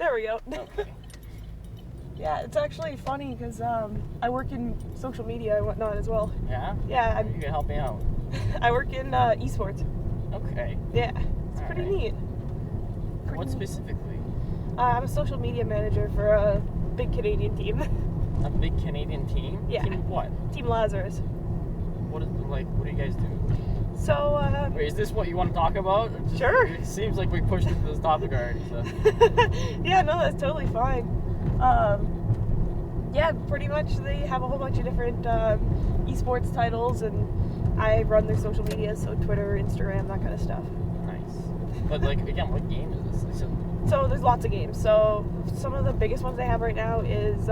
There we go. Okay. Yeah, it's actually funny because I work in social media and whatnot as well. Yeah? Yeah. You can help me out. I work in esports. Okay. Yeah, it's pretty neat. What specifically? I'm a social media manager for a big Canadian team. A big Canadian team? Yeah. Team what? Team Lazarus. What do you guys do? So, Wait, is this what you want to talk about? Sure. It seems like we pushed into this topic already, so. Yeah, no, that's totally fine. Yeah, pretty much they have a whole bunch of different esports titles, and I run their social media, so Twitter, Instagram, that kind of stuff. Nice. But, like, again, what game is this? So there's lots of games. So some of the biggest ones they have right now is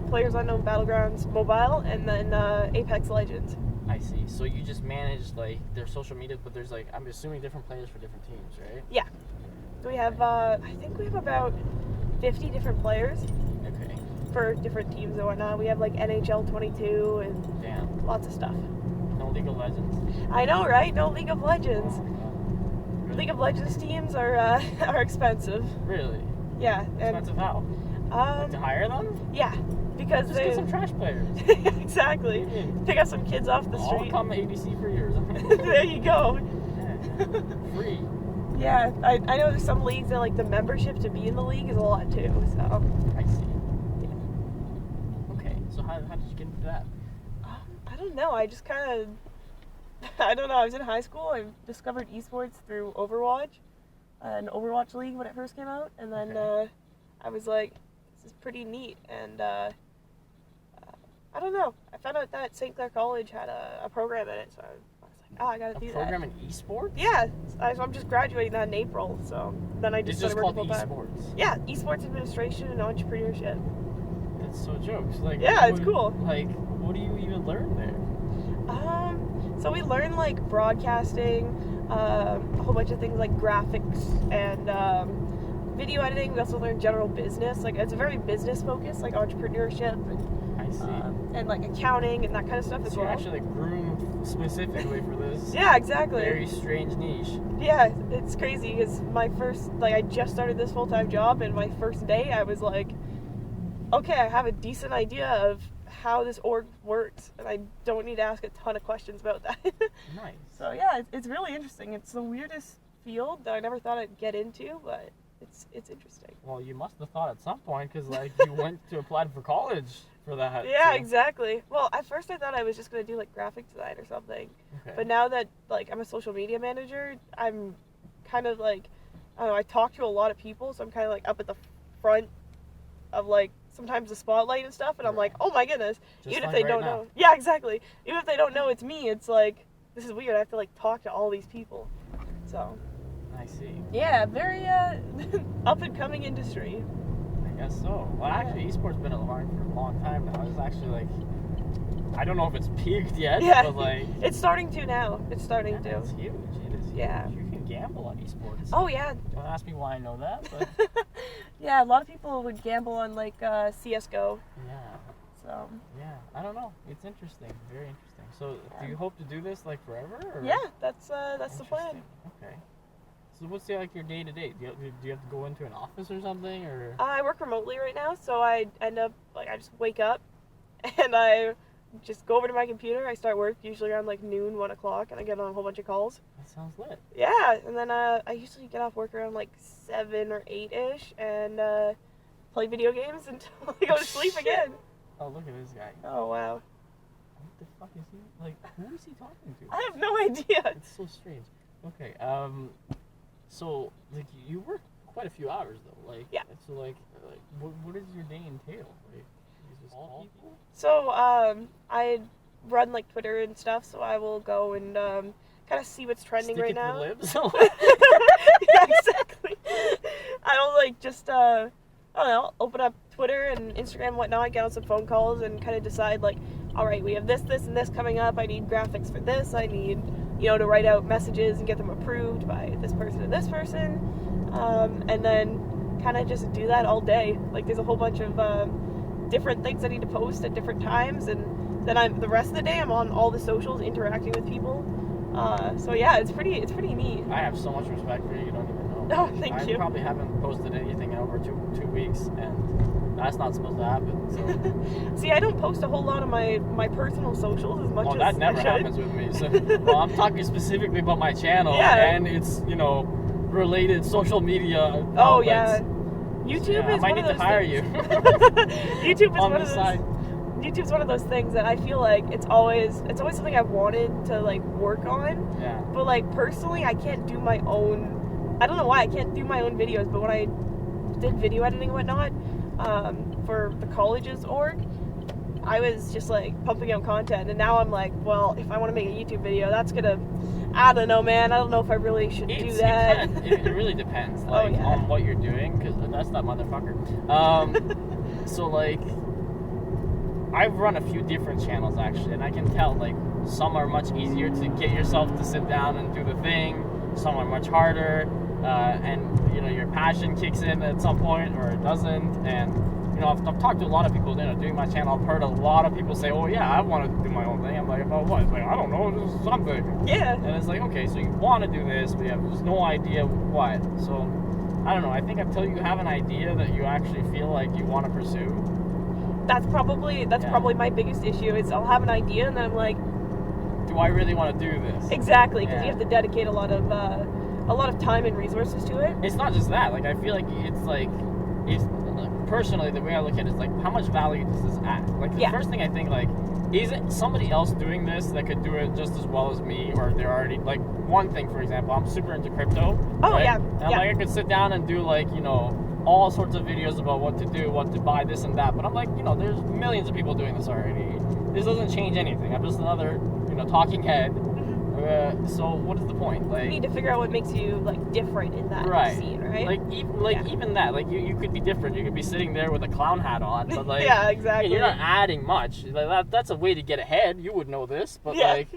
Players Unknown Battlegrounds Mobile, and then Apex Legends. I see. So you just manage, like, their social media, but there's, like, I'm assuming different players for different teams, right? Yeah. So we have, I think we have about 50 different players. Okay. For different teams and whatnot. We have, like, NHL 22 and Damn. lots of stuff. No League of Legends? I know, right? No League of Legends. Oh, League of Legends teams are expensive. Really? Yeah. Expensive how? To hire them? Yeah. Because just get some trash players. Exactly. Pick up some kids off the street. I'll come ABC for years. There you go. Yeah. Free. Yeah, I know there's some leagues that, like, the membership to be in the league is a lot too, so. I see. Yeah. Okay, so how did you get into that? I don't know, I just kind of, I don't know, I was in high school, I discovered esports through Overwatch, an Overwatch league when it first came out, and then I was like, this is pretty neat, and I don't know, I found out that St. Clair College had a program in it, so I was like, oh, I gotta do that. A program in esports? Yeah, so I'm just graduating that in April, so then I just started working full time. Esports? Yeah, esports administration and entrepreneurship. That's so jokes. Like, yeah, it's cool. Like, what do you even learn there? So we learn, like, broadcasting, a whole bunch of things like graphics and video editing. We also learn general business. Like, it's a very business focused, like entrepreneurship and I see. And like accounting and that kind of stuff as well. So you're actually, like, groomed specifically for this. Yeah, exactly. Very strange niche. Yeah, it's crazy because my first, like, I just started this full-time job, and my first day I was like, okay, I have a decent idea of how this org works, and I don't need to ask a ton of questions about that. Nice. So yeah, it's really interesting. It's the weirdest field that I never thought I'd get into, but it's interesting. Well, you must have thought at some point, because, like, you went to apply for college for that. Yeah, so. exactly. Well, at first I thought I was just going to do, like, graphic design or something. Okay. But now that, like, I'm a social media manager, I'm kind of, like, I don't know, I talk to a lot of people, so I'm kind of, like, up at the front of, like, sometimes the spotlight and stuff, and I'm like, oh my goodness, just even if like they don't know. Yeah, exactly. Even if they don't know it's me, it's like, this is weird. I have to, like, talk to all these people. So. I see. Yeah, very up and coming industry. I guess so. Well, actually, esports been around for a long time now. It's actually, like, I don't know if it's peaked yet, but, like, it's starting to now. It's starting to. It's huge. It is huge. Yeah. You can gamble on esports. Oh yeah. Don't ask me why I know that, but yeah, a lot of people would gamble on, like, CS:GO. Yeah. So. Yeah, I don't know. It's interesting. Very interesting. So, do you hope to do this, like, forever? Or? Yeah, that's the plan. Okay. So what's your day to day? Do you have to go into an office or something, or? I work remotely right now, so I end up, like, I just wake up and I just go over to my computer. I start work usually around, like, noon, 1 o'clock, and I get on a whole bunch of calls. That sounds lit. Yeah, and then I usually get off work around, like, 7 or 8-ish and play video games until I go to sleep again. Oh, look at this guy. Oh, wow. What the fuck is he? Like, who is he talking to? I have no idea. It's so strange. Okay, so, like, you work quite a few hours, though. Like, yeah. So, like what does your day entail? Like, is this all people? So, I run, like, Twitter and stuff, so I will go and kind of see what's trending right now. Yeah, exactly. I'll, like, just, I don't know, open up Twitter and Instagram and whatnot, get on some phone calls, and kind of decide, like, all right, we have this, and this coming up. I need graphics for this. I need, you know, to write out messages and get them approved by this person and this person. And then kind of just do that all day. Like, there's a whole bunch of different things I need to post at different times. And then the rest of the day, I'm on all the socials interacting with people. So, yeah, it's pretty neat. I have so much respect for you. You don't even know. Oh, thank you. I probably haven't posted anything in over 2 weeks, and that's not supposed to happen. So. See, I don't post a whole lot of my personal socials as much as that never I should. happens with me. So, well, I'm talking specifically about my channel, and it's, related social media outlets. Oh, yeah. YouTube is I might one need of those to hire things. you. YouTube is on one the of those. side. YouTube's one of those things that I feel like it's always something I've wanted to like work on. Yeah. But like personally, I can't do my own. I don't know why I can't do my own videos. But when I did video editing and whatnot for the college's org, I was just like pumping out content, and now I'm like, well, if I want to make a YouTube video, that's gonna. I don't know, man. I don't know if I really should do that. It really depends, like on what you're doing, because that's that motherfucker. So like. I've run a few different channels actually, and I can tell like some are much easier to get yourself to sit down and do the thing. Some are much harder, and your passion kicks in at some point or it doesn't. And I've talked to a lot of people doing my channel. I've heard a lot of people say, "Oh yeah, I want to do my own thing." I'm like, "About what?" It's like, I don't know, just something. Yeah. And it's like, okay, so you want to do this, but you have just no idea what. So I don't know. I think until you have an idea that you actually feel like you want to pursue. That's probably my biggest issue is I'll have an idea and then I'm like, do I really want to do this? Exactly, because you have to dedicate a lot of time and resources to it. It's not just that. Like I feel like it's personally the way I look at it is like how much value does this add? Like the first thing I think like is it somebody else doing this that could do it just as well as me, or they're already like one thing for example. I'm super into crypto. Oh right? yeah. And like I could sit down and do like all sorts of videos about what to do, what to buy, this and that. But I'm like, there's millions of people doing this already. This doesn't change anything. I'm just another, talking head. So what is the point? Like, you need to figure out what makes you like different in that scene, right? Even that, like you could be different. You could be sitting there with a clown hat on, but like, yeah, exactly. You're not adding much. Like that's a way to get ahead. You would know this, but like,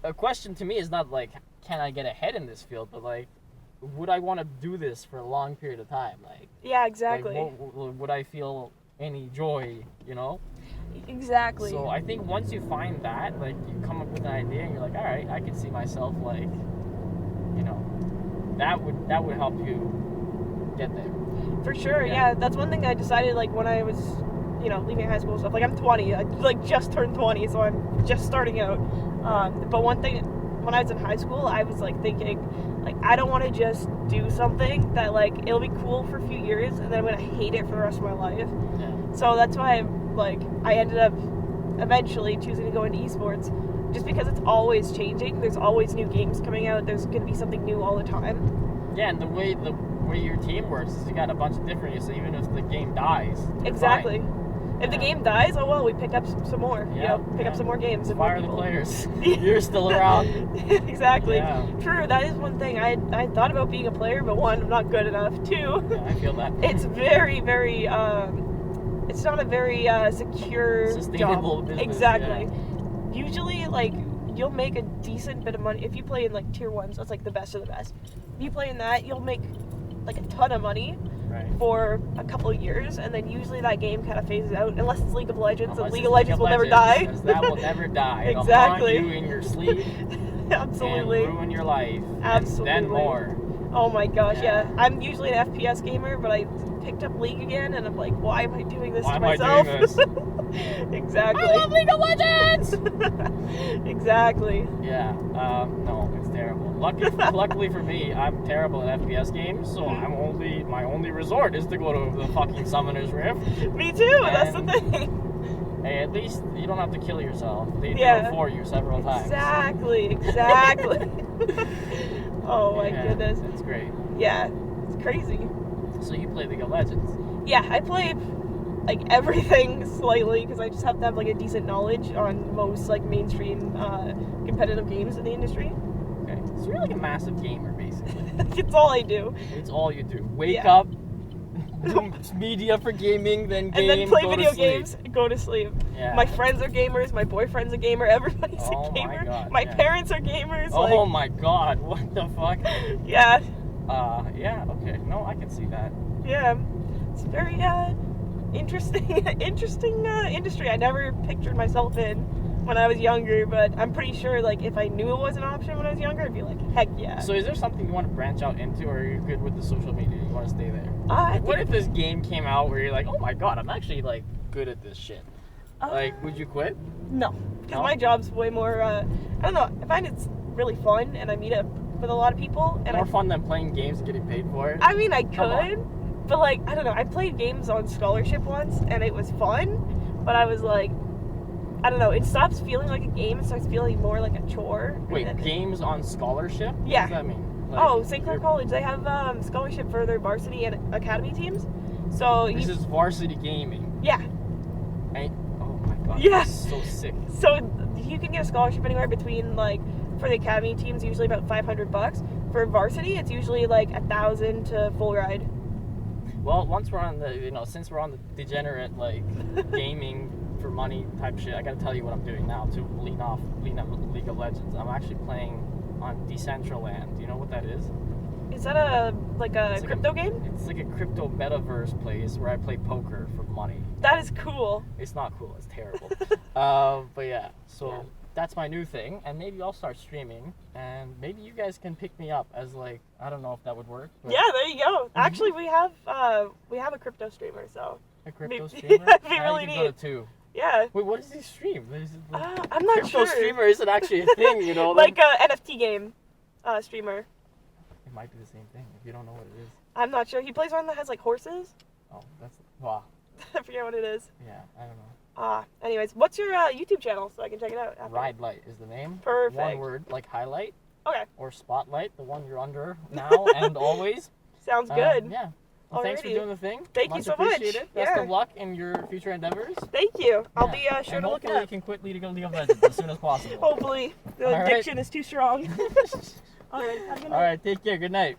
a question to me is not like, can I get ahead in this field, but like, would I want to do this for a long period of time? Like, yeah, exactly. Like, would I feel any joy? Exactly. So I think once you find that, like, you come up with an idea and you're like, all right, I can see myself like, that would help you get there. For sure, yeah. That's one thing I decided like when I was, leaving high school and stuff. Like I'm 20, I like just turned 20, so I'm just starting out. But one thing. When I was in high school, I was like thinking, like I don't want to just do something that like it'll be cool for a few years and then I'm gonna hate it for the rest of my life. Yeah. So that's why I ended up eventually choosing to go into esports, just because it's always changing. There's always new games coming out. There's gonna be something new all the time. Yeah, and the way your team works is you got a bunch of different. So even if the game dies, exactly. Fine. If the game dies, oh well, we pick up some more. Pick up some more games. And fire more the players. You're still around. Exactly. Yeah. True. That is one thing. I thought about being a player, but one, I'm not good enough. Two, I feel that. It's very, very. It's not a very secure, sustainable job. business. Exactly. Yeah. Usually, like you'll make a decent bit of money if you play in like tier 1s. That's like the best of the best. If you play in that, you'll make like a ton of money. Right. For a couple of years, and then usually that game kind of phases out unless it's League of Legends, and League of Legends will never die. That will never die. Exactly. It'll haunt you in your sleep. Absolutely. And ruin your life. Absolutely. And then more. Oh my gosh, yeah. I'm usually an FPS gamer, but I picked up League again, and I'm like, why am I doing this to myself? Why am I doing this? Exactly. I love League of Legends! Exactly. Yeah. No, it's terrible. Luckily for me, I'm terrible at FPS games, so my only resort is to go to the fucking Summoner's Rift. Me too, that's the thing. Hey, at least you don't have to kill yourself. They do it for you several times. Exactly. Oh my goodness. It's great. Yeah, it's crazy. So you play League of Legends? Yeah, I play like everything slightly because I just have to have like a decent knowledge on most like mainstream competitive games in the industry. Okay, so you're like a massive gamer basically. It's all I do. It's all you do. Wake up, do media for gaming, then game, and then play go video to sleep. games, go to sleep. Yeah. My friends are gamers. My boyfriend's a gamer. Everybody's a gamer. My God, my parents are gamers. Oh my God! What the fuck? Yeah. Yeah. Okay. No, I can see that. Yeah. It's very interesting industry. I never pictured myself in. when I was younger, but I'm pretty sure like if I knew it was an option when I was younger, I'd be like, heck yeah. So is there something you want to branch out into, or are you good with the social media? You want to stay there? What if this game came out where you're like, oh my god, I'm actually like good at this shit? Like, would you quit? No, because my job's way more. I don't know. I find it's really fun, and I meet up with a lot of people. And more fun than playing games and getting paid for it. I mean, I could, but like, I don't know. I played games on scholarship once, and it was fun, but I was like, I don't know. It stops feeling like a game and starts feeling more like a chore. Wait, games on scholarship? Yeah. What does that mean? Like, St. Clair College. They have scholarship for their varsity and academy teams. So this is varsity gaming. Yeah. Oh my god. Yeah. That's so sick. So you can get a scholarship anywhere between like for the academy teams usually about $500. For varsity, it's usually like $1,000 to full ride. Well, once we're on the since we're on the degenerate like gaming for money type shit, I gotta tell you what I'm doing now to lean off League of Legends. I'm actually playing on Decentraland. Do you know what that is? Is that a crypto game? It's like a crypto metaverse place where I play poker for money. That is cool. It's not cool. It's terrible. But yeah, so that's my new thing, and maybe I'll start streaming, and maybe you guys can pick me up as like, I don't know if that would work. But... Yeah, there you go. Actually, we have a crypto streamer, so. A crypto streamer? We really need. Go to 2. Yeah. Wait, what does he stream? I'm not sure. Crypto streamer isn't actually a thing, you know? Like a NFT game streamer. It might be the same thing if you don't know what it is. I'm not sure. He plays one that has like horses. Oh, that's wow. I forget what it is. Yeah, I don't know. Anyways, what's your YouTube channel so I can check it out? RideLight is the name. Perfect. One word, like highlight. Okay. Or spotlight, the one you're under now and always. Sounds good. Yeah. Well, thanks for doing the thing. Thank you so much. Appreciate it. Best of luck in your future endeavors. Thank you. I'll be sure to look it up. Hopefully you can quit League of Legends as soon as possible. Hopefully. The addiction is too strong. All right. Have a good night. All right. Take care. Good night.